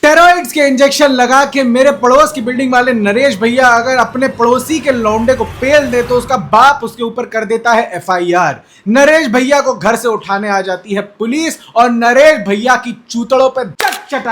Steroids के injection लगा के मेरे पड़ोस की बिल्डिंग वाले नरेश भैया अगर अपने पड़ोसी के लौंडे को पेल दे तो उसका बाप उसके ऊपर कर देता है एफआईआर। नरेश भैया को घर से उठाने आ जाती है पुलिस और नरेश भैया की चूतड़ों पे चट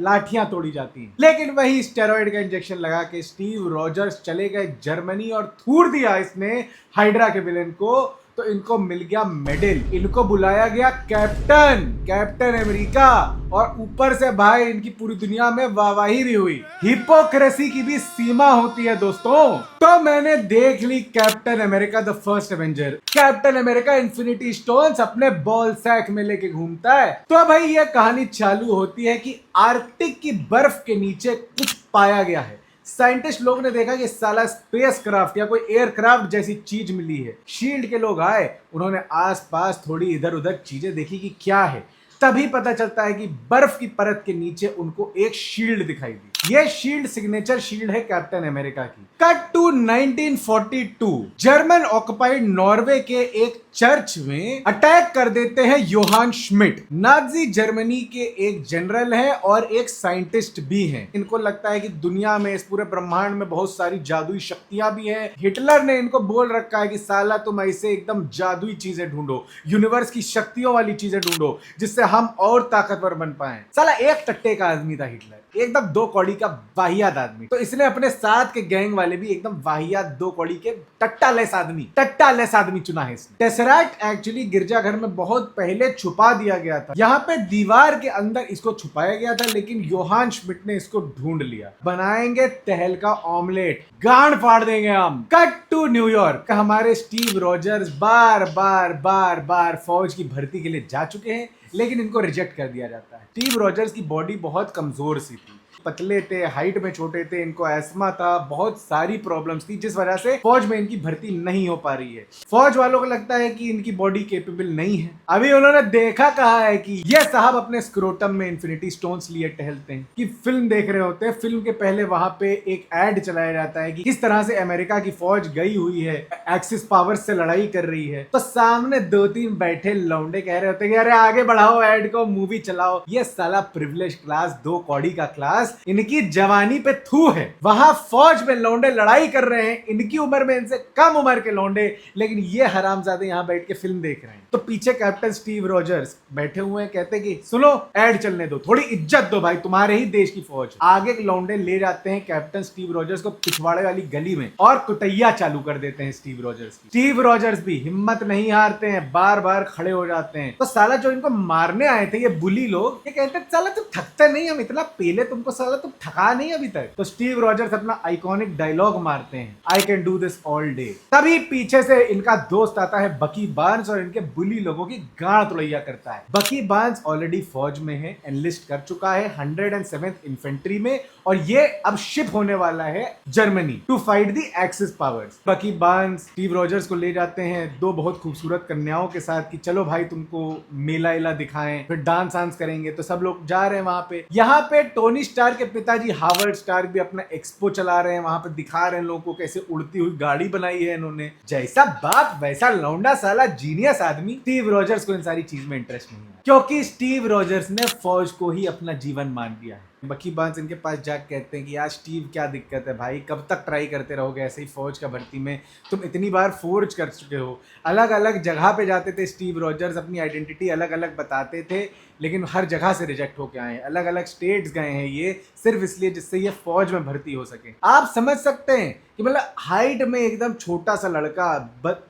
लाठियां तोड़ी जाती हैं। लेकिन वही स्टेरॉइड का इंजेक्शन लगा के स्टीव रॉजर्स चले गए जर्मनी और थूड़ दिया इसने हाइड्रा के विलेन को, तो इनको मिल गया मेडल, इनको बुलाया गया कैप्टन अमेरिका और ऊपर से भाई इनकी पूरी दुनिया में वाहवाही भी हुई। हिपोक्रेसी की भी सीमा होती है दोस्तों। तो मैंने देख ली Captain America the first avenger. Captain America infinity stones अपने बॉल सैक में लेके घूमता है। तो भाई ये कहानी चालू होती है कि आर्कटिक की बर्फ के नीचे कुछ पाया गया है। साइंटिस्ट लोग ने देखा कि साला स्पेस क्राफ्ट या कोई एयरक्राफ्ट जैसी चीज मिली है। शील्ड के लोग आए, उन्होंने आसपास थोड़ी इधर उधर चीजें देखी कि क्या है, तभी पता चलता है कि बर्फ की परत के नीचे उनको एक शील्ड दिखाई दी। ये शील्ड सिग्नेचर शील्ड है कैप्टन अमेरिका की। Cut to 1942, German occupied Norway के एक चर्च में अटैक कर देते हैं योहान श्मिट। नाजी जर्मनी के एक जनरल है और एक साइंटिस्ट भी हैं। इनको लगता है कि दुनिया में, इस पूरे ब्रह्मांड में बहुत सारी जादुई शक्तियां भी हैं। हिटलर ने इनको बोल रखा है कि साला तुम ऐसे एकदम जादुई चीजें ढूंढो, यूनिवर्स की शक्तियों वाली चीजें ढूंढो जिससे हम और ताकतवर बन पाए। साला एक टट्टे का आदमी था हिटलर, एकदम दो कौड़ी का वाहियात आदमी। तो इसने अपने साथ के गैंग वाले भी एकदम वाहियात दो कौड़ी के टट्टा लेस आदमी चुना है इसने। टेसरैक्ट एक्चुअली गिरजाघर में बहुत पहले छुपा दिया गया था। यहाँ पे दीवार के अंदर इसको छुपाया गया था, लेकिन योहान श्मिट ने इसको ढूंढ लिया। बनाएंगे तहल का ऑमलेट, गांड फाड़ देंगे हम। कट टू न्यूयॉर्क, हमारे स्टीव रॉजर्स बार फौज की भर्ती के लिए जा चुके हैं, लेकिन इनको रिजेक्ट कर दिया जाता है। स्टीव रॉजर्स की बॉडी बहुत कमजोर सी थी, पतले थे, हाइट में छोटे थे, इनको एस्मा था, बहुत सारी प्रॉब्लम्स थी जिस वजह से फौज में इनकी भर्ती नहीं हो पा रही है। फौज वालों को लगता है कि इनकी बॉडी कैपेबल नहीं है। अभी उन्होंने देखा कहा है कि ये साहब अपने स्क्रोटम में इन्फिनिटी स्टोन्स लिए टहलते हैं, कि फिल्म देख रहे होते हैं। फिल्म के पहले वहां पे एक एड चलाया जाता है कि किस तरह से अमेरिका की फौज गई हुई है, एक्सिस पावर्स से लड़ाई कर रही है। तो सामने दो तीन बैठे लौंडे कह रहे होते हैं कि अरे आगे बढ़ाओ एड को, मूवी चलाओ। ये साला प्रिविलेज क्लास, दो कौड़ी का क्लास, इनकी जवानी पे थू है। वहां फौज में लौंडे लड़ाई कर रहे हैं, इनकी उम्र में इनसे कम उम्र के लौंडे, लेकिन ये हरामजादे यहां बैठ के फिल्म देख रहे हैं। तो पीछे कैप्टन स्टीव रॉजर्स बैठे हुए हैं, कहते हैं कि सुनो, ऐड चलने दो, थोड़ी इज्जत दो भाई, तुम्हारे ही देश की फौज। आगे के लौंडे ले जाते हैं कैप्टन स्टीव रॉजर्स को पिछवाड़े वाली गली में और कुटैया चालू कर देते हैं स्टीव रॉजर्स की। स्टीव रॉजर्स भी हिम्मत नहीं हारते हैं, बार बार खड़े हो जाते हैं। तो साला जो इनको मारने आए थे ये बुली लोग, ये कहते हैं साला तुम थकते नहीं, हम इतना पेले तुमको, साला तुम थका नहीं अभी तक। तो स्टीव रॉजर्स अपना आइकॉनिक डायलॉग मारते हैं, I can do this all day. तभी पीछे से इनका दोस्त आता है बकी बार्न्स और इनके बुली लोगों की गांड तुड़ैया करता है। बकी बार्न्स ऑलरेडी फौज में है, एनलिस्ट कर चुका है 107th इन्फेंट्री में, और ये अब शिप होने वाला है Germany to fight the axis powers. Bucky Barnes Steve Rogers को ले जाते हैं दो बहुत खूबसूरत कन्याओं के साथ कि चलो भाई तुमको मेला इला दिखाएं, फिर डांस वांस करेंगे। तो सब लोग जा रहे हैं वहां पे। यहाँ पे टोनी स्टार्क के पिताजी हावर्ड स्टार्क भी अपना एक्सपो चला रहे हैं, वहां पे दिखा रहे हैं लोगों को कैसे उड़ती हुई गाड़ी बनाई है इन्होंने। जैसा बाप वैसा लौंडा, साला जीनियस आदमी। स्टीव रॉजर्स को इन सारी चीज में इंटरेस्ट नहीं है, क्योंकि स्टीव रॉजर्स ने फौज को ही अपना जीवन मान लिया है। बकी बार्न्स इनके पास जाकर कहते हैं कि यार स्टीव क्या दिक्कत है भाई, कब तक ट्राई करते रहोगे ऐसे ही फौज का भर्ती में, तुम इतनी बार फोर्ज कर चुके हो। अलग अलग जगह पे जाते थे स्टीव रॉजर्स, अपनी आइडेंटिटी अलग अलग बताते थे, लेकिन हर जगह से रिजेक्ट होके आए हैं। अलग अलग स्टेट्स गए हैं ये, सिर्फ इसलिए जिससे ये फौज में भर्ती हो सके। आप समझ सकते हैं कि मतलब हाइट में एकदम छोटा सा लड़का,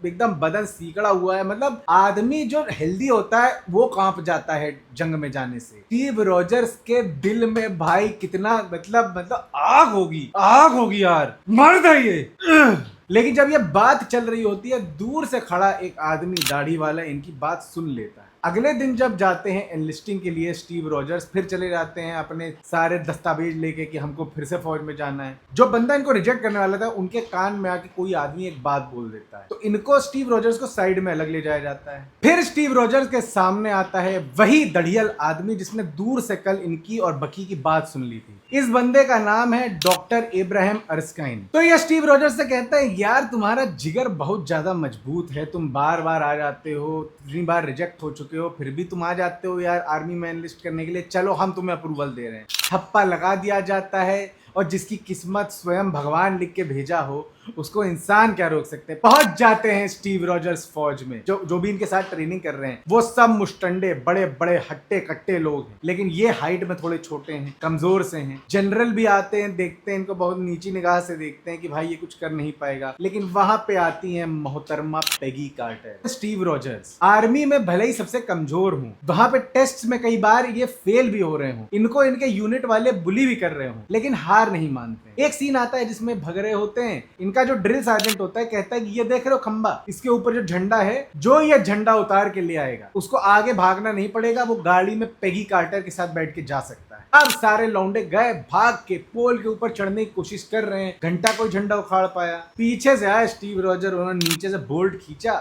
एकदम बदन सीकड़ा हुआ है, मतलब आदमी जो हेल्दी होता है वो कांप जाता है जंग में जाने से। स्टीव रॉजर्स के दिल में भाई कितना मतलब आग होगी यार, मर्द है ये। लेकिन जब ये बात चल रही होती है, दूर से खड़ा एक आदमी दाढ़ी वाला इनकी बात सुन लेता है। अगले दिन जब जाते हैं एनलिस्टिंग के लिए स्टीव रॉजर्स, फिर चले जाते हैं अपने सारे दस्तावेज लेके कि हमको फिर से फौज में जाना है। जो बंदा इनको रिजेक्ट करने वाला था उनके कान में आके कोई आदमी एक बात बोल देता है, तो इनको स्टीव रॉजर्स को साइड में अलग ले जाया जाता है। फिर स्टीव रॉजर्स के सामने आता है वही दड़ियल आदमी जिसने दूर से कल इनकी और बकी की बात सुन ली थी। इस बंदे का नाम है डॉक्टर एब्राहम अर्स्काइन। तो ये स्टीव रॉजर्स से कहता है यार तुम्हारा जिगर बहुत ज्यादा मजबूत है, तुम बार बार आ जाते हो, इतनी बार रिजेक्ट हो चुके पे हो फिर भी तुम आ जाते हो यार आर्मी में एनलिस्ट करने के लिए, चलो हम तुम्हें अप्रूवल दे रहे हैं। ठप्पा लगा दिया जाता है और जिसकी किस्मत स्वयं भगवान लिख के भेजा हो उसको इंसान क्या रोक सकते हैं। पहुंच जाते हैं स्टीव रॉजर्स फौज में। जो भी इनके साथ ट्रेनिंग कर रहे हैं वो सब मुस्टंडे बड़े बड़े हट्टे कट्टे लोग हैं, लेकिन ये हाइट में थोड़े छोटे हैं, कमजोर से हैं। जनरल भी आते हैं, देखते हैं इनको, बहुत नीची निगाह से देखते हैं कि भाई ये कुछ कर नहीं पाएगा। लेकिन वहां पे आती है मोहतरमा Peggy Carter. Steve Rogers army में भले ही सबसे कमजोर हूं, वहां पे टेस्ट में कई बार ये फेल भी हो रहे हूं, इनको इनके यूनिट वाले बुली भी कर रहे हूं, लेकिन हार नहीं मानते। एक सीन आता है जिसमें भग रहे होते हैं, इनका जो ड्रिल सार्जेंट होता है कहता है कि ये देख रहे हो खंबा, इसके ऊपर जो झंडा है, जो ये झंडा उतार के ले आएगा उसको आगे भागना नहीं पड़ेगा, वो गाड़ी में पेगी कार्टर के साथ बैठ के जा सकता है। अब सारे लौंडे गए, भाग के पोल के ऊपर चढ़ने की कोशिश कर रहे हैं, घंटा कोई झंडा उखाड़ पाया। पीछे से आया स्टीव रॉजर, उन्होंने नीचे से बोल्ट खींचा,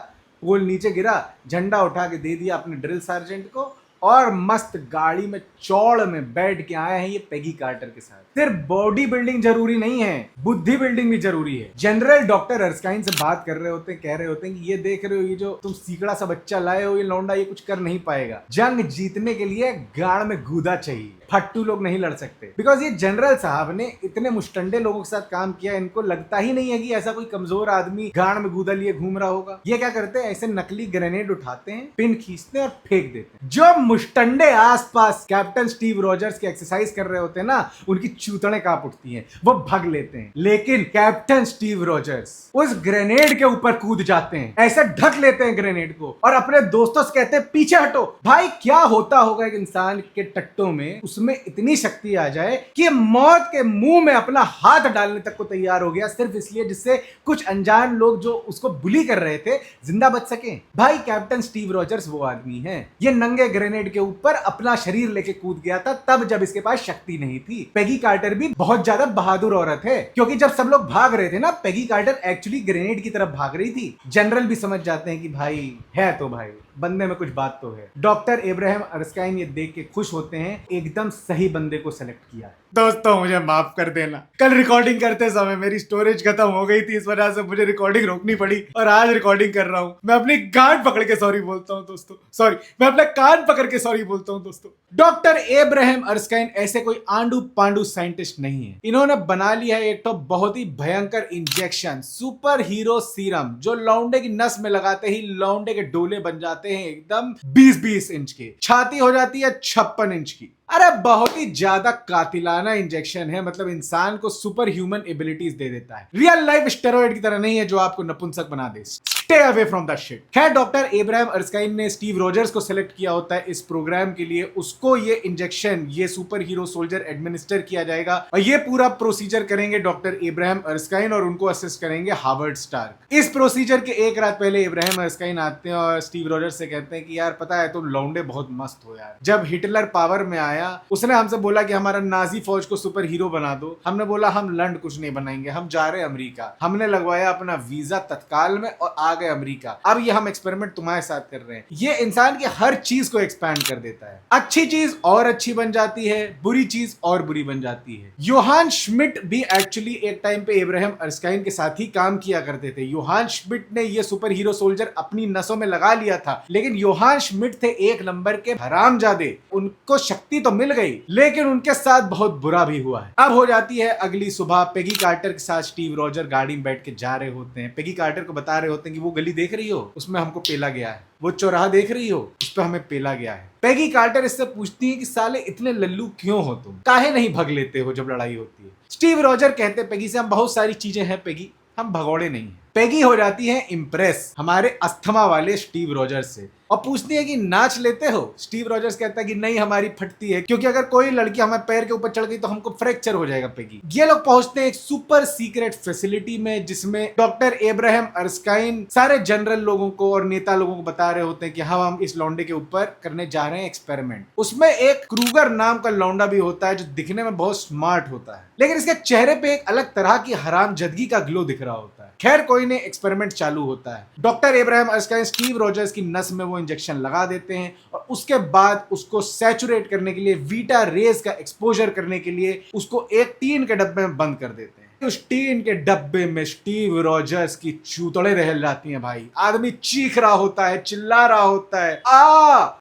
पोल नीचे गिरा, झंडा उठा के दे दिया अपने ड्रिल सार्जेंट को और मस्त गाड़ी में चौड़ में बैठ के आए हैं ये पेगी कार्टर के साथ। सिर्फ बॉडी बिल्डिंग जरूरी नहीं है, बुद्धि बिल्डिंग भी जरूरी है। जनरल डॉक्टर अर्स्काइन से बात कर रहे होते हैं, कह रहे होते हैं कि ये देख रहे हो, ये जो तुम सीकड़ा सा बच्चा लाए हो, ये लौंडा ये कुछ कर नहीं पाएगा। जंग जीतने के लिए गाड़ में गूदा चाहिए, फट्टू लोग नहीं लड़ सकते। बिकॉज ये जनरल साहब ने इतने मुस्टंडे लोगों के साथ काम किया, इनको लगता ही नहीं है कि ऐसा कोई कमजोर आदमी गाड़ में गूदा लिए घूम रहा होगा। ये क्या करते हैं, ऐसे नकली ग्रेनेड उठाते हैं, पिन खींचते हैं और फेंक देते हैं। जो मुस्टंडे आसपास कैप्टन स्टीव रॉजर्स की एक्सरसाइज कर रहे होते हैं ना, उनकी चूतड़े कांप उठती हैं, वो भाग लेते हैं। लेकिन कैप्टन स्टीव रॉजर्स उस ग्रेनेड के ऊपर कूद जाते हैं, ऐसे ढक लेते हैं ग्रेनेड को और अपने दोस्तों से कहते हैं पीछे हटो। भाई क्या होता होगा एक इंसान के टट्टों में, उसमें इतनी शक्ति आ जाए कि मौत के मुंह में अपना हाथ डालने तक को तैयार हो गया, सिर्फ इसलिए जिससे कुछ अनजान लोग जो उसको बुली कर रहे थे जिंदा बच सके। भाई कैप्टन स्टीव रॉजर्स वो आदमी है, ये नंगे ग्रेनेड के ऊपर अपना शरीर लेके कूद गया था तब जब इसके पास शक्ति नहीं थी। पेगी कार्टर भी बहुत ज्यादा बहादुर औरत है, क्योंकि जब सब लोग भाग रहे थे ना, पेगी कार्टर एक्चुअली ग्रेनेड की तरफ भाग रही थी। जनरल भी समझ जाते हैं कि भाई है तो भाई बंदे में कुछ बात तो है। डॉक्टर एब्राहम अर्स्काइन ये देख के खुश होते हैं, एकदम सही बंदे को सेलेक्ट किया है। दोस्तों मुझे माफ कर देना, कल रिकॉर्डिंग करते समय मेरी स्टोरेज खत्म हो गई थी, इस वजह से मुझे रिकॉर्डिंग रोकनी पड़ी और आज रिकॉर्डिंग कर रहा हूँ। मैं अपनी गांड पकड़ के सॉरी बोलता हूँ दोस्तों, सॉरी, मैं अपना कान पकड़ के सॉरी बोलता हूँ दोस्तों। डॉक्टर एब्राहम अर्स्काइन ऐसे कोई आंडू पांडू साइंटिस्ट नहीं है, इन्होंने बना लिया है एक तो बहुत ही भयंकर इंजेक्शन, सुपर हीरो सीरम, जो लौंडे की नस में लगाते ही लौंडे के डोले बन जाते हैं एकदम 20-20 इंच के, छाती हो जाती है 56 इंच की। अरे बहुत ही ज्यादा कातिलाना इंजेक्शन है, मतलब इंसान को सुपर ह्यूमन एबिलिटीज दे देता है। रियल लाइफ स्टेरॉइड की तरह नहीं है जो आपको नपुंसक बना दे। Stay away from that shit. खैर डॉक्टर एब्राहम अर्स्काइन ने स्टीव रॉजर्स को सिलेक्ट किया होता है इस प्रोग्राम के लिए, उसको ये इंजेक्शन, ये सुपर हीरो सोल्जर एडमिनिस्टर किया जाएगा और ये पूरा प्रोसीजर करेंगे डॉक्टर एब्राहम अर्स्काइन और उनको असिस्ट करेंगे हार्वर्ड स्टार्क। इस प्रोसीजर के एक रात पहले एब्राहम अर्स्काइन आते हैं और स्टीव रॉजर्स से कहते हैं कि यार पता है तुम लौंडे बहुत मस्त हो यार, जब हिटलर पावर में आया उसने हमसे बोला कि हमारा नाजी फौज को सुपर हीरो बना दो, हमने बोला हम लंड कुछ नहीं बनाएंगे, हम जा रहे हैं अमेरिका। हमने लगवाया अपना वीजा तत्काल में और आ गए अमेरिका। अब ये हम एक्सपेरिमेंट तुम्हारे साथ कर रहे हैं। ये इंसान की हर चीज को एक्सपैंड कर देता है, अच्छी चीज और अच्छी बन जाती है, बुरी चीज और बुरी बन जाती है। योहान श्मिट भी एक्चुअली एक टाइम पे एब्राहम अर्स्काइन के साथ ही काम किया करते थे। योहान श्मिट ने ये सुपर हीरो सोल्जर अपनी नसों में लगा लिया था, लेकिन योहान श्मिट थे एक नंबर के हरामजादे, उनको शक्ति तो मिल गई लेकिन उनके साथ बहुत बुरा भी हुआ है। अब हो जाती है अगली सुबह, पेगी कार्टर के साथ स्टीव रॉजर गाड़ी में बैठ के जा रहे होते हैं। पेगी कार्टर को बता रहे होते हैं कि वो गली देख रही हो, उसमें हमको पेला गया है, वो चौराहा देख रही हो, उस पर हमें पेला गया है। पेगी कार्टर इससे पूछती है कि साले इतने लल्लू क्यों हो तुम, काहे नहीं भग लेते हो जब लड़ाई होती है। स्टीव रॉजर कहते हैं पेगी से, हम बहुत सारी चीजें हैं पेगी, हम भगोड़े नहीं हैं। पेगी हो जाती है इम्प्रेस हमारे अस्थमा वाले स्टीव रॉजर्स से और पूछती है कि नाच लेते हो। स्टीव रॉजर्स कहता है कि नहीं हमारी फटती है, क्योंकि अगर कोई लड़की हमारे पैर के ऊपर चढ़ गई तो हमको फ्रैक्चर हो जाएगा पेगी। ये लोग पहुंचते हैं एक सुपर सीक्रेट फैसिलिटी में, जिसमें डॉक्टर एब्राहम अर्स्काइन सारे जनरल लोगों को और नेता लोगों को बता रहे होते हैं कि हम इस लौंडे के ऊपर करने जा रहे हैं एक्सपेरिमेंट। उसमें एक क्रूगर नाम का लौंडा भी होता है जो दिखने में बहुत स्मार्ट होता है, लेकिन इसके चेहरे पे एक अलग तरह की हरामजदगी का ग्लो दिख रहा होता है। खैर कोई नहीं, एक्सपेरिमेंट चालू होता है। डॉक्टर एब्राहम अर्स्काइन स्टीव रॉजर्स की नस में वो इंजेक्शन लगा देते हैं और उसके बाद उसको सैचुरेट करने के लिए, वीटा रेज का एक्सपोजर करने के लिए उसको एक टीन के डब्बे में बंद कर देते हैं। उस टीन के डब्बे में स्टीव रॉजर्स की चूतड़े रह जाती हैं भाई। आदमी चीख रहा होता है, चिल्ला रहा होता है,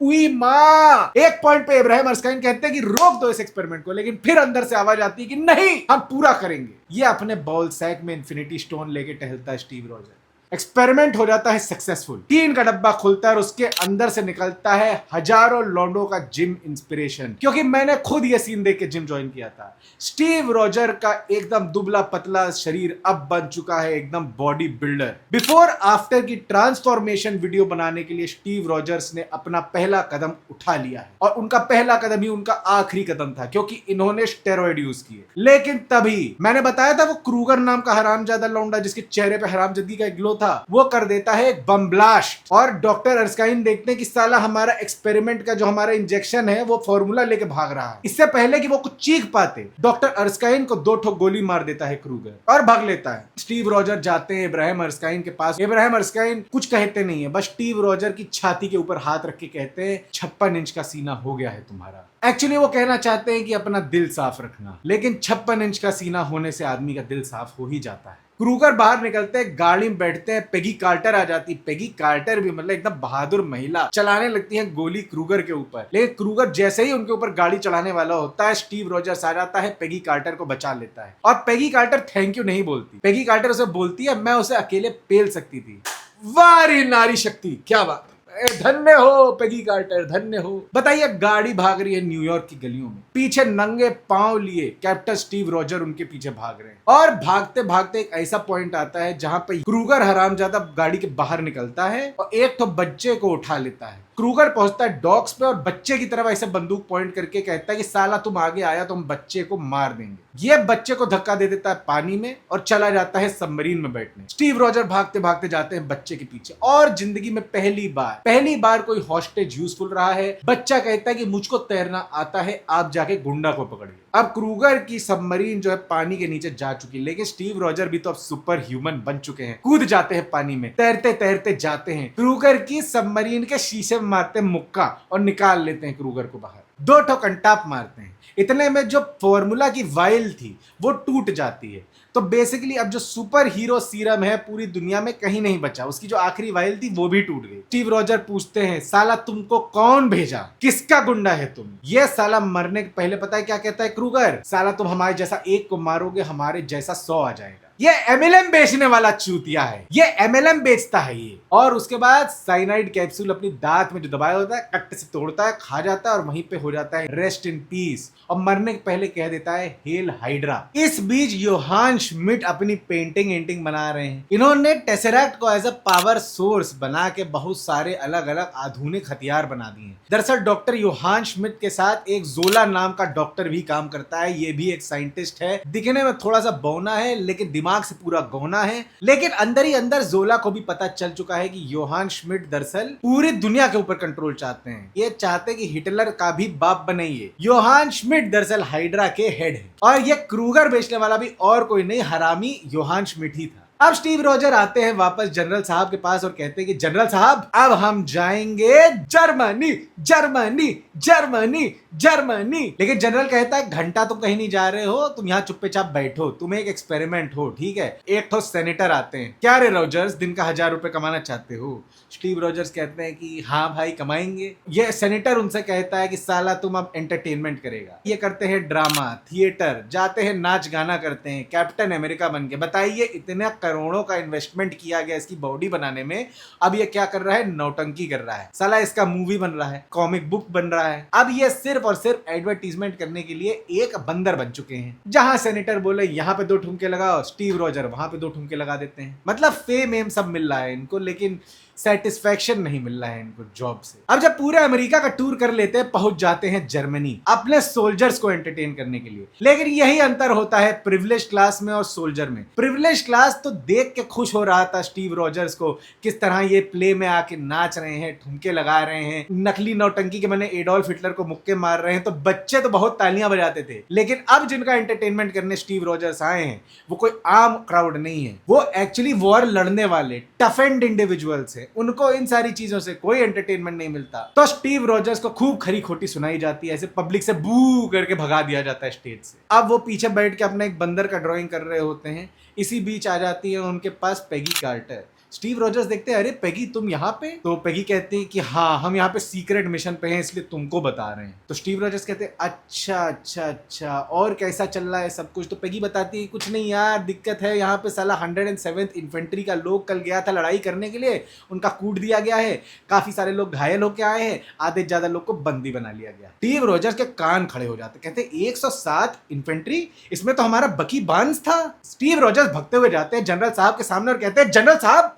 उई माँ। एक पॉइंट पे इब्राहिम अर्स्काइन कहते हैं कि रोक दो इस एक्सपेरिमेंट को, लेकिन फिर अंदर से आवाज आती है कि नहीं, हम पूरा करेंगे। ये अपने बॉल सैक में इन्फिनिटी स्टोन लेके टहलता है स्टीव रॉजर। एक्सपेरिमेंट हो जाता है सक्सेसफुल। टीन का डब्बा खुलता है और उसके अंदर से निकलता है हजारों लौंडों का जिम इंस्पिरेशन, क्योंकि मैंने खुद ये सीन देख के जिम ज्वाइन किया था। स्टीव रॉजर का एकदम दुबला पतला शरीर अब बन चुका है एकदम बॉडी बिल्डर। बिफोर आफ्टर की ट्रांसफॉर्मेशन वीडियो बनाने के लिए स्टीव रॉजर्स ने अपना पहला कदम उठा लिया है, और उनका पहला कदम ही उनका आखिरी कदम था, क्योंकि इन्होंने स्टेरॉइड यूज किए। लेकिन तभी मैंने बताया था वो क्रूगर नाम का हरामजादा लौंडा जिसके चेहरे पे हरामजादी का ग्लो था, वो कर देता है एक बम ब्लास्ट। और डॉक्टर अर्स्काइन देखते हैं कि साला हमारा एक्सपेरिमेंट का जो हमारा इंजेक्शन है वो फॉर्मूला लेके भाग रहा है। इससे पहले कि वो कुछ चीख पाते, डॉक्टर अर्स्काइन को 2 गोली मार देता है क्रूगर और भाग लेता है। स्टीव रॉजर जाते हैं इब्राहिम अर्स्काइन के पास। इब्राहिम अर्स्काइन कुछ कहते नहीं है, बस स्टीव रॉजर की छाती के ऊपर हाथ रख के कहते हैं 56 इंच का सीना हो गया है तुम्हारा। एक्चुअली वो कहना चाहते हैं कि अपना दिल साफ रखना, लेकिन 56 इंच का सीना होने से आदमी का दिल साफ हो ही जाता है। क्रूगर बाहर निकलते हैं, गाड़ी में बैठते हैं, पेगी कार्टर आ जाती। पेगी कार्टर भी मतलब एकदम बहादुर महिला, चलाने लगती है गोली क्रूगर के ऊपर। लेकिन क्रूगर जैसे ही उनके ऊपर गाड़ी चढ़ाने वाला होता है, स्टीव रॉजर्स आ जाता है, पेगी कार्टर को बचा लेता है। और पेगी कार्टर थैंक यू नहीं बोलती। पेगी कार्टर उसे बोलती है मैं उसे अकेले पेल सकती थी। वारी नारी शक्ति, क्या बात, धन्य हो पेगी कार्टर, धन्य हो। बताइए, गाड़ी भाग रही है न्यूयॉर्क की गलियों में, पीछे नंगे पांव लिए कैप्टन स्टीव रॉजर उनके पीछे भाग रहे हैं। और भागते भागते एक ऐसा पॉइंट आता है जहां पे क्रूगर हरामजादा गाड़ी के बाहर निकलता है और एक तो बच्चे को उठा लेता है। क्रूगर पहुंचता है डॉक्स पे और बच्चे की तरफ ऐसे बंदूक पॉइंट करके कहता है कि साला तुम आगे आया तो हम बच्चे को मार देंगे। ये बच्चे को धक्का दे देता है पानी में और चला जाता है सबमरीन में बैठने। स्टीव रॉजर भागते भागते जाते हैं बच्चे के पीछे, और जिंदगी में पहली बार कोई हॉस्टेज यूजफुल रहा है। बच्चा कहता है कि मुझको तैरना आता है, आप जाके गुंडा को पकड़िए। अब क्रूगर की सबमरीन जो है पानी के नीचे जा चुकी है, लेकिन स्टीव रॉजर भी तो अब सुपर ह्यूमन बन चुके हैं। कूद जाते हैं पानी में, तैरते तैरते जाते हैं, क्रूगर की सबमरीन के शीशे में मारते हैं मुक्का और निकाल लेते हैं क्रूगर को बाहर। 2 कंटाप मारते हैं। इतने में जो फॉर्मूला की वाइल थी वो टूट जाती है। तो बेसिकली अब जो सुपर हीरो सीरम है पूरी दुनिया में कहीं नहीं बचा, उसकी जो आखिरी वाइल थी वो भी टूट गई। स्टीव रॉजर पूछते हैं साला तुमको कौन भेजा, किसका गुंडा है तुम? ये साला मरने के पहले पता है क्या कहता है क्रूगर, साला तुम हमारे जैसा एक को मारोगे, हमारे जैसा 100 आ जाएगा। ये एमएलएम बेचने वाला चूतिया है, ये एमएलएम बेचता है ये। और उसके बाद साइनाइड कैप्सूल अपनी दांत में जो दबाया होता है कट से तोड़ता है, खा जाता है और वहीं पे हो जाता है रेस्ट इन पीस। और मरने के पहले कह देता है हेल हाइड्रा। इस बीच योहान श्मिट अपनी पेंटिंग बना रहे हैं। इन्होंने टेसरैक्ट को एज अ पावर सोर्स बना के बहुत सारे अलग अलग आधुनिक हथियार बना दिए। दरअसल डॉक्टर योहान श्मिट के साथ एक जोला नाम का डॉक्टर भी काम करता है। ये भी एक साइंटिस्ट है, दिखने में थोड़ा सा बौना है लेकिन दिमाग से पूरा गौना है। लेकिन अंदर ही अंदर जोला को भी पता चल चुका है कि योहान श्मिट दरअसल पूरी दुनिया के ऊपर कंट्रोल चाहते हैं। ये चाहते हैं कि हिटलर का भी बाप बने ये। योहान श्मिट दरअसल हाइड्रा के हेड है, और ये क्रूगर बेचने वाला भी और कोई नहीं, हरामी योहान श्मिट ही था। अब स्टीव रॉजर आते हैं वापस जनरल साहब के पास और कहते हैं कि जनरल साहब अब हम जाएंगे जर्मनी जर्मनी जर्मनी जर्मनी। लेकिन जनरल कहता है घंटा तुम कहीं नहीं जा रहे हो, तुम यहाँ चुप्पे-चाप बैठो, तुम एक एक्सपेरिमेंट हो, ठीक है। एक तो सेनेटर आते हैं, क्या रे रॉजर्स दिन का 1000 रुपए कमाना चाहते हो? स्टीव रॉजर्स कहते हैं कि हाँ भाई कमाएंगे। ये सेनेटर उनसे कहता है कि साला तुम अब एंटरटेनमेंट करेगा। ये करते हैं ड्रामा थिएटर, जाते हैं नाच गाना करते हैं, कैप्टन अमेरिका बन के। बताइए इतना करोड़ों का इन्वेस्टमेंट किया गया इसकी बॉडी बनाने में, अब ये क्या कर रहा है, नौटंकी कर रहा है। साला इसका मूवी बन रहा है, कॉमिक बुक बन रहा है। अब ये सिर्फ और सिर्फ एडवर्टीजमेंट करने के लिए एक बंदर बन चुके हैं। जहां सेनेटर बोले यहाँ पे 2 ठुमके लगाओ, स्टीव रॉजर वहां पे 2 ठुमके लगा देते हैं। मतलब फेम एम सब मिल रहा है इनको, लेकिन सेटिस्फैक्शन नहीं मिल रहा है इनको जॉब से। अब जब पूरे अमेरिका का टूर कर लेते हैं, पहुंच जाते हैं जर्मनी अपने सोल्जर्स को एंटरटेन करने के लिए। लेकिन यही अंतर होता है प्रिविलेज क्लास में और सोल्जर में। प्रिविलेज क्लास तो देख के खुश हो रहा था स्टीव रॉजर्स को, किस तरह ये प्ले में आके नाच रहे हैं, ठुमके लगा रहे हैं, नकली नौटंकी के मैंने एडोल्फ हिटलर को मुक्के मार रहे हैं, तो बच्चे तो बहुत तालियां बजाते थे। लेकिन अब जिनका एंटरटेनमेंट करने स्टीव रॉजर्स आए हैं वो कोई आम क्राउड नहीं है, वो एक्चुअली वॉर लड़ने वाले टफ एंड इंडिविजुअल्स हैं से, उनको इन सारी चीजों से कोई एंटरटेनमेंट नहीं मिलता। तो स्टीव रॉजर्स को खूब खरी खोटी सुनाई जाती है, ऐसे पब्लिक से बू करके भगा दिया जाता है स्टेज से। अब वो पीछे बैठ के अपना एक बंदर का ड्राइंग कर रहे होते हैं। इसी बीच आ जाती है उनके पास पेगी कार्टर। स्टीव रॉजर्स देखते हैं, अरे पेगी तुम यहाँ पे? तो पेगी कहती है कि हाँ, हम यहाँ पे सीक्रेट मिशन पे हैं, इसलिए तुमको बता रहे हैं। तो स्टीव रॉजर्स कहते हैं अच्छा अच्छा अच्छा, और कैसा चल रहा है सब कुछ? तो पेगी बताती है कुछ नहीं यार, दिक्कत है यहाँ पे, साला 107th इन्फेंट्री का लोग कल गया था लड़ाई करने के लिए, उनका कूट दिया गया है, काफी सारे लोग घायल होके आए हैं, आधे से ज्यादा लोग को बंदी बना लिया गया। स्टीव रॉजर्स के कान खड़े हो जाते, कहते 107 इन्फेंट्री, इसमें तो हमारा बकी बार्न्स था। स्टीव रॉजर्स भगते हुए जाते हैं जनरल साहब के सामने और कहते हैं जनरल साहब,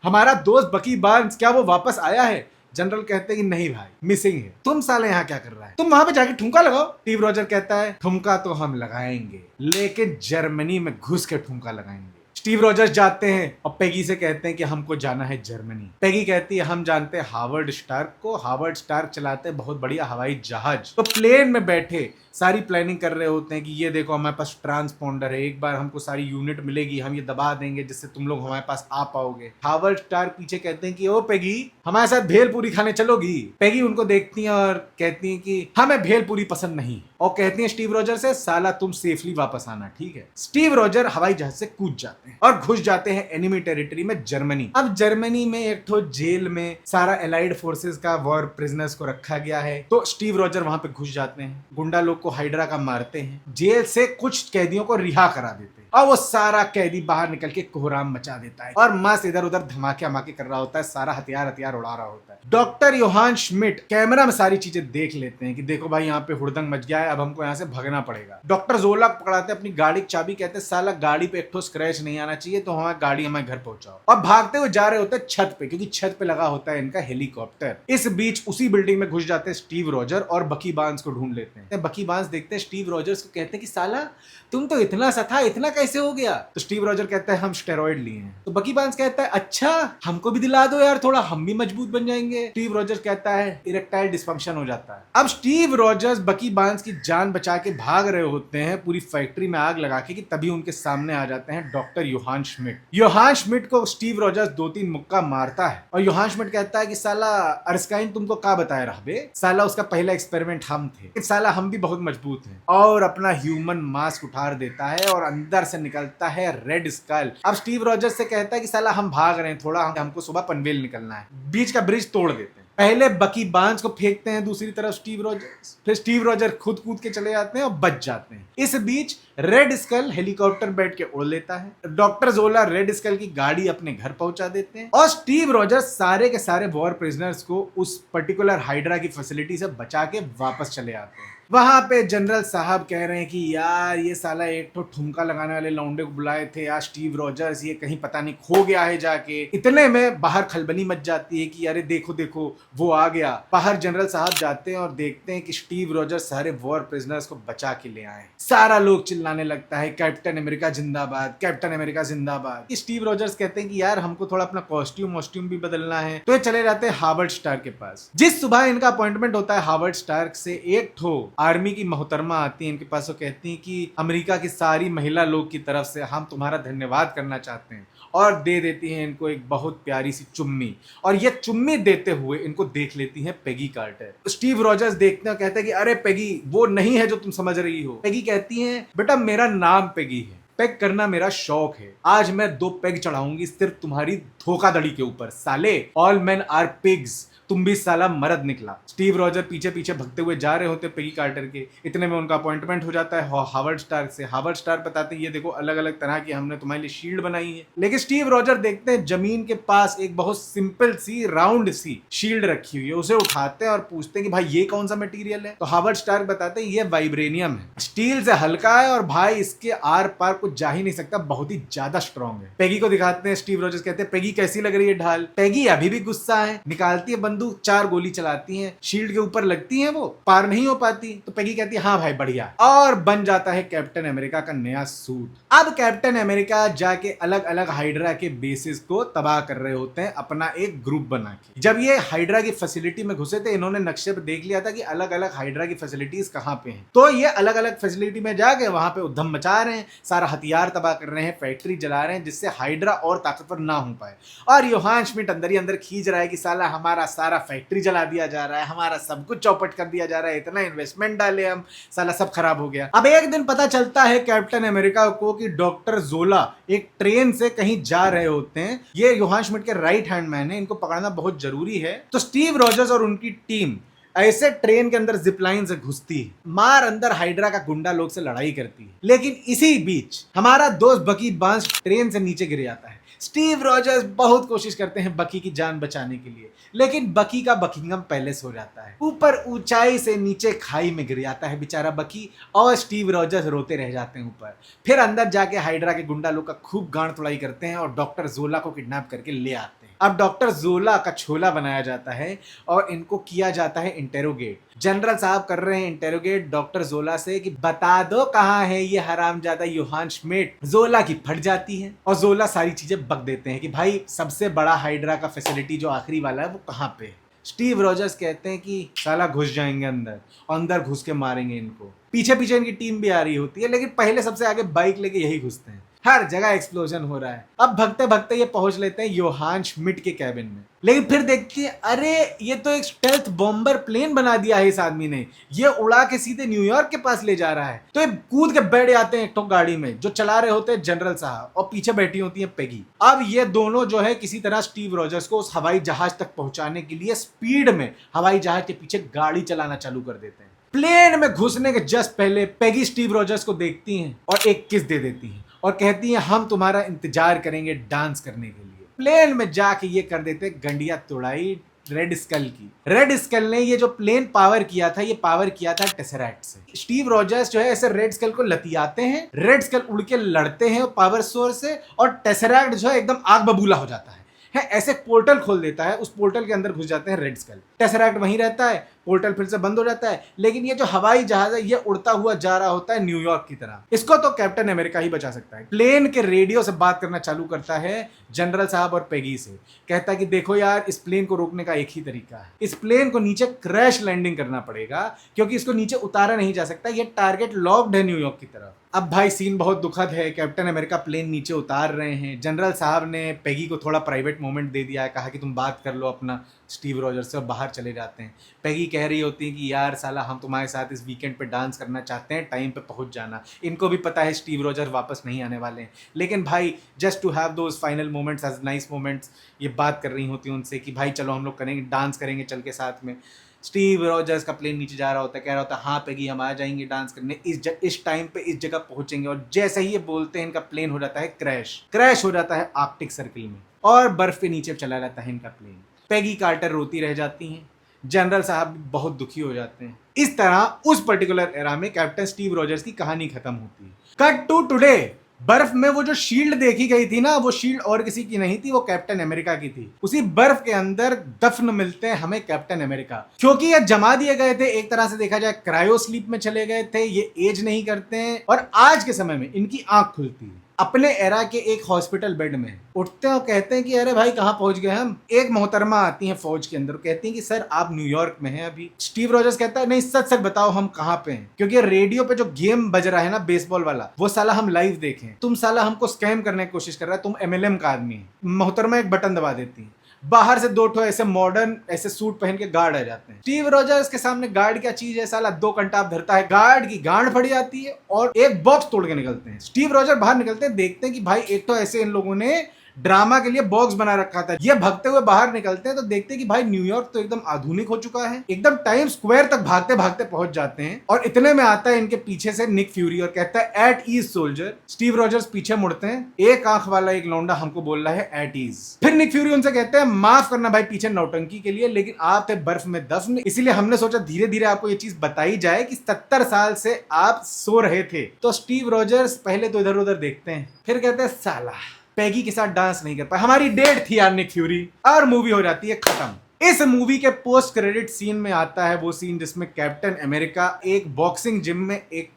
हमारा दोस्त बकी बार्न्स, क्या वो वापस आया है? जनरल कहते हैं कि नहीं भाई, मिसिंग है। तुम साले यहाँ क्या कर रहा है? तुम वहां पे जाके ठुमका लगाओ। स्टीव रॉजर कहता है ठुमका तो हम लगाएंगे, लेकिन जर्मनी में घुस के ठुमका लगाएंगे। स्टीव रॉजर्स जाते हैं और पेगी से कहते हैं कि हमको जाना है जर्मनी। पेगी कहती है हम जानते हैं हावर्ड स्टार्क को, हावर्ड स्टार्क चलाते हैं बहुत बढ़िया हवाई जहाज। तो प्लेन में बैठे सारी प्लानिंग कर रहे होते हैं कि ये देखो हमारे पास ट्रांसपोंडर है, एक बार हमको सारी यूनिट मिलेगी, हम ये दबा देंगे जिससे तुम लोग हमारे पास आ पाओगे। हावर्ड स्टार्क पीछे कहते हैं कि ओ पेगी, हमारे साथ भेलपूरी खाने चलोगी? पेगी उनको देखती है और कहती है कि हमें भेलपूरी पसंद नहीं, और कहती है स्टीव रॉजर से साला तुम सेफली वापस आना, ठीक है? स्टीव रॉजर हवाई जहाज से कूद जाते हैं और घुस जाते हैं एनिमी टेरिटरी में, जर्मनी। अब जर्मनी में एक ठो जेल में सारा एलाइड फोर्सेस का वॉर प्रिजनर्स को रखा गया है। तो स्टीव रॉजर वहां पे घुस जाते हैं, गुंडा लोग को हाइड्रा का मारते हैं, जेल से कुछ कैदियों को रिहा करा देते हैं, और वो सारा कैदी बाहर निकल के कोहराम मचा देता है और मस्त इधर उधर धमाके अमाके कर रहा होता है, सारा हथियार उड़ा रहा होता है। डॉक्टर योहान श्मिट कैमरा में सारी चीजें देख लेते हैं कि देखो भाई यहाँ पे हुड़दंग मच गया है, अब हमको यहाँ से भगना पड़ेगा। डॉक्टर जोला पकड़ाते अपनी गाड़ी की चाबी, कहते हैं साला गाड़ी पे एक ठो स्क्रैच नहीं आना चाहिए, तो हमारी गाड़ी हमारे घर पहुंचाओ। और भागते हुए जा रहे होते हैं छत पे, क्योंकि छत पे लगा होता है इनका हेलीकॉप्टर। इस बीच उसी बिल्डिंग में घुस जाते हैं स्टीव रॉजर और बकी बार्न्स को ढूंढ लेते हैं। बकी बार्न्स देखते हैं स्टीव रॉजर्स को, कहते हैं कि साला तुम तो इतना सा था, इतना कैसे हो गया? तो स्टीव रॉजर कहता है हम स्टेरॉइड लिए हैं। तो बकी बार्न्स कहता है अच्छा, हमको भी दिला दो यार थोड़ा, हम भी मजबूत बन जाएंगे। स्टीव रॉजर कहता है इरेक्टाइल डिस्फंक्शन हो जाता है। अब स्टीव रॉजर्स बकी बार्न्स की जान बचा के भाग रहे होते हैं पूरी फैक्ट्री में आग लगा के, कि तभी उनके सामने आ जाते हैं doctor Johann Schmidt. Johann Schmidt को स्टीव रॉजर्स 2-3 मुक्का मारता है और योहान श्मिट कहता है कि साला अर्स्काइन तुमको क्या बताया रहा बे, साला उसका पहला एक्सपेरिमेंट हम थे, साला हम भी बहुत मजबूत हैं। और अपना ह्यूमन मास्क उठार देता है और अंदर से निकलता है रेड स्कल। अब स्टीव रॉजर्स से कहता है कि साला हम भाग रहे हैं थोड़ा, हमको सुबह पनवेल निकलना है। बीच का ब्रिज तोड़ देते हैं, पहले बकी बार्न्स को फेंकते हैं दूसरी तरफ स्टीव रॉजर्स, फिर स्टीव रॉजर खुद कूद के चले जाते हैं और बच जाते हैं। इस बीच रेड स्कल हेलीकॉप्टर बैठ के उड़ लेता है। डॉक्टर जोला रेड स्कल की गाड़ी अपने घर पहुंचा देते हैं और स्टीव रॉजर्स सारे के सारे वॉर प्रिजनर्स को उस पर्टिकुलर हाइड्रा की फैसिलिटी से बचा के वापस चले आते हैं। वहां पे जनरल साहब कह रहे हैं कि यार ये साला एक तो ठुमका लगाने वाले लौंडे को बुलाए थे यार स्टीव रॉजर्स, ये कहीं पता नहीं खो गया है जाके। इतने में बाहर खलबली मच जाती है कि अरे देखो देखो वो आ गया। बाहर जनरल साहब जाते हैं और देखते हैं कि स्टीव रॉजर्स सारे वॉर प्रिजनर्स को बचा के ले आए। सारा लोग चिल्लाने लगता है कैप्टन अमेरिका जिंदाबाद, कैप्टन अमेरिका जिंदाबाद। स्टीव रॉजर्स कहते हैं कि यार हमको थोड़ा अपना कॉस्ट्यूम भी बदलना है, तो ये चले जाते हैं हावर्ड स्टार्क के पास। जिस सुबह इनका अपॉइंटमेंट होता है हावर्ड स्टार्क से, एक ठो आर्मी की मोहतरमा आती है इनके पास और कहती है कि अमेरिका की सारी महिला लोग की तरफ से हम तुम्हारा धन्यवाद करना चाहते हैं, और दे देती हैं इनको एक बहुत प्यारी सी चुम्मी। और ये चुम्मी देते हुए इनको देख लेती हैं पेगी कार्टर। स्टीव रॉजर्स देखते हैं, कहते हैं कि अरे पेगी वो नहीं है जो तुम समझ रही हो। पेगी कहती हैं बेटा मेरा नाम पेगी है, पेग करना मेरा शौक है, आज मैं 2 पेग चढ़ाऊंगी सिर्फ तुम्हारी धोखाधड़ी के ऊपर। साले ऑल मेन आर पिग्स, तुम भी साला मर्द निकला। स्टीव रॉजर पीछे पीछे भगते हुए जा रहे होते पेगी कार्टर के, इतने में उनका अपॉइंटमेंट हो जाता है हावर्ड स्टार्क से। हावर्ड स्टार्क बताते हैं ये देखो अलग अलग तरह की हमने तुम्हारे लिए शील्ड बनाई है। लेकिन स्टीव रॉजर देखते हैं जमीन के पास एक बहुत सिंपल सी राउंड सी शील्ड रखी हुई है, उसे उठाते हैं और पूछते हैं कि भाई ये कौन सा मटेरियल है? तो हावर्ड स्टार्क बताते हैं ये वाइब्रेनियम है, स्टील से हल्का है और भाई इसके आर पार कुछ जा ही नहीं सकता, बहुत ही ज्यादा स्ट्रॉन्ग है। पेगी को दिखाते हैं, स्टीव रॉजर्स कहते हैं पेगी कैसी लग रही है ढाल? पेगी अभी भी गुस्सा है, निकालती है बंदूक बंदूक 4 गोली चलाती हैं, शील्ड के ऊपर लगती हैं, वो पार नहीं हो पाती। तो पेगी कहती है हाँ भाई बढ़िया, और बन जाता है कैप्टन अमेरिका का नया सूट। अब कैप्टन अमेरिका जाके अलग अलग हाइड्रा के बेसिस को तबाह कर रहे होते हैं अपना एक ग्रुप बना के। जब ये हाइड्रा की फैसिलिटी में घुसे थे, इन्होंने नक्शे पे देख लिया था कि अलग अलग हाइड्रा की फैसिलिटीज कहां पे हैं। तो ये अलग अलग फैसिलिटी में जाके वहां पे उद्यम मचा रहे हैं, सारा हथियार तबाह कर रहे हैं, फैक्ट्री जला रहे हैं, जिससे हाइड्रा और ताकतवर ना हो पाए। और योहान श्मिट अंदर ही अंदर खींच रहा है कि साला हमारा सारा फैक्ट्री जला दिया जा रहा है, हमारा सब कुछ चौपट कर दिया जा रहा है, इतना इन्वेस्टमेंट डाले हम, साला सब खराब हो गया। अब एक दिन पता चलता है कैप्टन अमेरिका को कि डॉक्टर जोला एक ट्रेन से कहीं जा रहे होते हैं। ये योहान श्मिट के राइट हैंड मैन है, इनको पकड़ना बहुत जरूरी है। तो स्टीव रॉजर्स और उनकी टीम ऐसे ट्रेन के अंदर जिपलाइन से घुसती है, मार अंदर हाइड्रा का गुंडा लोग से लड़ाई करती है। लेकिन इसी बीच हमारा दोस्त बकी बांस ट्रेन से नीचे गिर जाता है। स्टीव रॉजर्स बहुत कोशिश करते हैं बकी की जान बचाने के लिए, लेकिन बकी का बकिंगम पैलेस हो जाता है। ऊपर ऊंचाई से नीचे खाई में गिर जाता है बेचारा बकी, और स्टीव रॉजर्स रोते रह जाते हैं ऊपर। फिर अंदर जाके हाइड्रा के गुंडा लोग का खूब गांड तोड़ाई करते हैं और डॉक्टर जोला को किडनैप करके ले आते हैं। अब डॉक्टर जोला का छोला बनाया जाता है और इनको किया जाता है इंटेरोगेट। जनरल साहब कर रहे हैं इंटेरोगेट डॉक्टर जोला से कि बता दो कहां है ये हरामजादा योहान श्मिट। जोला की फट जाती है और जोला सारी चीजें बक देते हैं कि भाई सबसे बड़ा हाइड्रा का फैसिलिटी जो आखिरी वाला है वो कहां पे है। स्टीव रॉजर्स कहते हैं कि साला घुस जाएंगे अंदर और अंदर घुस के मारेंगे इनको। पीछे पीछे इनकी टीम भी आ रही होती है, लेकिन पहले सबसे आगे बाइक लेके यही घुसते हैं। हर जगह एक्सप्लोजन हो रहा है। अब भगते भगते ये पहुंच लेते हैं योहान श्मिट के कैबिन में, लेकिन फिर देखते हैं अरे ये तो एक स्टेल्थ बॉम्बर प्लेन बना दिया है इस आदमी ने, ये उड़ा के सीधे न्यूयॉर्क के पास ले जा रहा है। तो ये कूद के बैठ जाते हैं एक तो गाड़ी में, जो चला रहे होते हैं जनरल साहब और पीछे बैठी होती है पेगी। अब ये दोनों जो है किसी तरह स्टीव रॉजर्स को उस हवाई जहाज तक पहुंचाने के लिए स्पीड में हवाई जहाज के पीछे गाड़ी चलाना चालू कर देते हैं। प्लेन में घुसने के जस्ट पहले पेगी स्टीव रॉजर्स को देखती हैं और एक किस दे देती हैं और कहती हैं हम तुम्हारा इंतजार करेंगे डांस करने के लिए। प्लेन में जाके ये कर देते गंडिया तोड़ाई रेड स्कल की। रेड स्कल ने ये जो प्लेन पावर किया था, ये पावर किया था टेसरैक्ट से। स्टीव रॉजर्स जो है ऐसे रेड स्कल को लतियाते हैं, रेड स्कल उड़ के लड़ते हैं पावर सोर्स से, और टेसरैक्ट जो है एकदम आग बबूला हो जाता है ऐसे पोर्टल खोल देता है, उस पोर्टल के अंदर घुस जाते हैं रेड स्कल। टेसरैक्ट वहीं रहता है, पोर्टल फिर से बंद हो जाता है, लेकिन ये जो हवाई जहाज है ये उड़ता हुआ जा रहा होता है न्यूयॉर्क की तरह। इसको तो कैप्टन अमेरिका ही बचा सकता है। प्लेन के रेडियो से बात करना चालू करता है जनरल साहब और पेगी से, कहता है कि देखो यार इस प्लेन को रोकने का एक ही तरीका है, इस प्लेन को नीचे क्रैश लैंडिंग करना पड़ेगा, क्योंकि इसको नीचे उतारा नहीं जा सकता, ये टारगेट लॉक्ड है न्यूयॉर्क की तरफ। अब भाई सीन बहुत दुखद है, कैप्टन अमेरिका प्लेन नीचे उतार रहे हैं। जनरल साहब ने पेगी को थोड़ा प्राइवेट मोमेंट दे दिया है, कहा कि तुम बात कर लो अपना स्टीव रॉजर्स से, और बाहर चले जाते हैं। पेगी कह रही होती है कि यार साला हम तुम्हारे साथ इस वीकेंड पे डांस करना चाहते हैं, टाइम पे पहुंच जाना। इनको भी पता है स्टीव रॉजर वापस नहीं आने वाले हैं, लेकिन भाई just to have those final moments as nice moments, ये बात कर रही होती है उनसे कि भाई चलो हम लोग करेंगे, डांस करेंगे चल के साथ में। स्टीव रॉजर्स का प्लेन नीचे जा रहा होता है, कह रहा होता है हाँ पेगी हम आ जाएंगे डांस करने, इस टाइम पे इस जगह पहुंचेंगे। और जैसे ही ये बोलते हैं इनका प्लेन हो जाता है क्रैश हो जाता है आर्कटिक सर्किल में, और बर्फ के नीचे चला जाता है इनका प्लेन। पेगी कार्टर रोती रह जाती हैं, जनरल साहब भी बहुत दुखी हो जाते हैं। इस तरह उस पर्टिकुलर एरा में कैप्टन स्टीव रॉजर्स की कहानी खत्म होती है। कट टू टुडे, बर्फ में वो जो शील्ड देखी गई थी ना, वो शील्ड और किसी की नहीं थी, वो कैप्टन अमेरिका की थी। उसी बर्फ के अंदर दफन मिलते हैं हमें कैप्टन अमेरिका, क्योंकि ये जमा दिए गए थे, एक तरह से देखा जाए क्रायो स्लीप में चले गए थे। ये एज नहीं करते हैं और आज के समय में इनकी आंख खुलती है अपने एरा के एक हॉस्पिटल बेड में। उठते हैं और कहते हैं कि अरे भाई कहाँ पहुंच गए हम। एक मोहतरमा आती हैं फौज के अंदर, कहती हैं कि सर आप न्यूयॉर्क में हैं अभी। स्टीव रॉजर्स कहता है नहीं सच सच बताओ हम कहाँ पे हैं, क्योंकि रेडियो पे जो गेम बज रहा है ना बेसबॉल वाला, वो साला हम लाइव देखें। तुम साला हमको स्कैम करने की कोशिश कर रहा है, तुम MLM का आदमी है। मोहतरमा एक बटन दबा देती है, बाहर से 2 ठो ऐसे मॉडर्न ऐसे सूट पहन के गार्ड आ जाते हैं। स्टीव रॉजर्स के सामने गार्ड क्या चीज है, साला 2 कंटाप धरता है, गार्ड की गांड फट जाती है और एक बॉक्स तोड़ के निकलते हैं। स्टीव रॉजर बाहर निकलते हैं, देखते हैं कि भाई एक तो ऐसे इन लोगों ने ड्रामा के लिए बॉक्स बना रखा था। ये भागते हुए बाहर निकलते हैं तो देखते हैं कि भाई न्यूयॉर्क तो एकदम आधुनिक हो चुका है, एकदम टाइम स्क्वायर तक भागते भागते पहुंच जाते हैं। और इतने में आता है इनके पीछे से निक फ्यूरी और कहता है at ease soldier. Steve Rogers पीछे मुड़ते हैं, एक आंख वाला एक लौंडा हमको बोल रहा है एट ईज। फिर निक फ्यूरी उनसे कहते हैं माफ करना भाई पीछे नौटंकी के लिए, लेकिन आप थे बर्फ में दफन, इसीलिए हमने सोचा धीरे धीरे आपको ये चीज बताई जाए कि 70 साल से आप सो रहे थे। तो स्टीव रॉजर्स पहले तो इधर उधर देखते हैं, फिर कहते हैं साला पेगी के साथ डांस नहीं कर पाए, हमारी डेट थी यार निक फ्यूरी, और मूवी हो जाती है खत्म। इस मूवी के पोस्ट क्रेडिट सीन में आता है वो सीन जिसमें कैप्टन अमेरिका एक बॉक्सिंग जिम में एक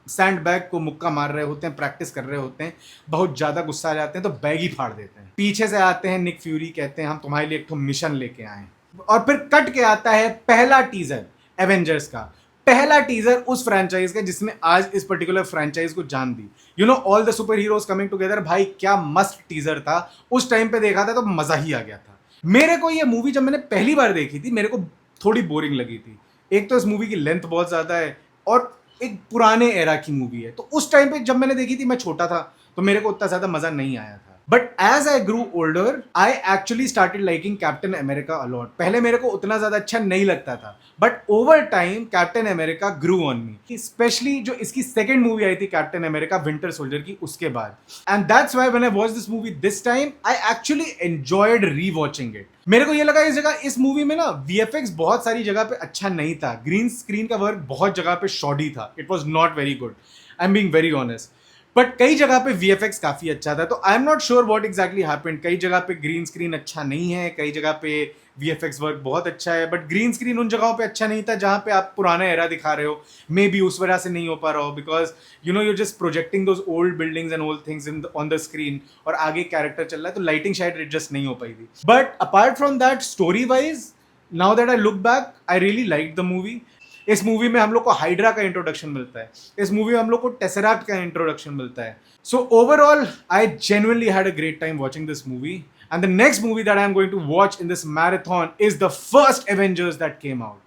सैंड बैग को मुक्का मार रहे होते हैं, प्रैक्टिस कर रहे होते हैं, बहुत ज्यादा गुस्सा आ जाते हैं तो बैग ही फाड़ देते हैं। पीछे से आते हैं निक फ्यूरी, कहते हैं हम तुम्हारे लिए एक तो मिशन लेके आए हैं, और फिर कट के आता है पहला टीजर एवेंजर्स का, पहला टीजर उस फ्रेंचाइज का जिसने आज इस पर्टिकुलर फ्रेंचाइज को जान दी। You know, all the superheroes coming together. भाई क्या मस्त टीजर था, उस टाइम पे देखा था तो मजा ही आ गया था। मेरे को ये मूवी जब मैंने पहली बार देखी थी मेरे को थोड़ी बोरिंग लगी थी। एक तो इस मूवी की लेंथ बहुत ज्यादा है और एक पुराने एरा की मूवी है, तो उस टाइम पे जब मैंने देखी थी मैं छोटा था तो मेरे को उतना ज्यादा मजा नहीं आया था। But as I grew older I actually started liking Captain America a lot. पहले मेरे को उतना ज्यादा अच्छा नहीं लगता था, but over time Captain America grew on me, especially जो इसकी सेकंड मूवी आई थी कैप्टन अमेरिका विंटर सोल्जर की, उसके बाद। And that's why when I watch this movie this time I actually enjoyed री वॉचिंग इट। मेरे को ये लगा इस मूवी में ना वीएफएक्स बहुत सारी जगह पे अच्छा नहीं था, ग्रीन स्क्रीन का वर्क बहुत जगह पे शॉडी था, it was not very good, I am being very honest. But कई जगह पे वीएफएक्स काफी अच्छा था, तो I am not sure what exactly happened. कई जगह पे ग्रीन स्क्रीन अच्छा नहीं है, कई जगह पे वीएफएक्स वर्क बहुत अच्छा है, बट ग्रीन स्क्रीन उन जगहों पे अच्छा नहीं था जहां पे आप पुराना एरा दिखा रहे हो। मे बी उस वजह से नहीं हो पा रहा हो, because you know you're just projecting those old buildings and old things on the screen, और आगे कैरेक्टर चल रहा है तो लाइटिंग शायद एडजस्ट नहीं हो पाई थी। But apart from that, story wise now that I look back I really like the movie. इस मूवी में हम लोग को हाइड्रा का इंट्रोडक्शन मिलता है, इस मूवी में हम लोग को टेसराक्ट का इंट्रोडक्शन मिलता है। So overall I genuinely had a great time watching this movie, and the next movie that I am going to watch in this marathon is the first Avengers that came out.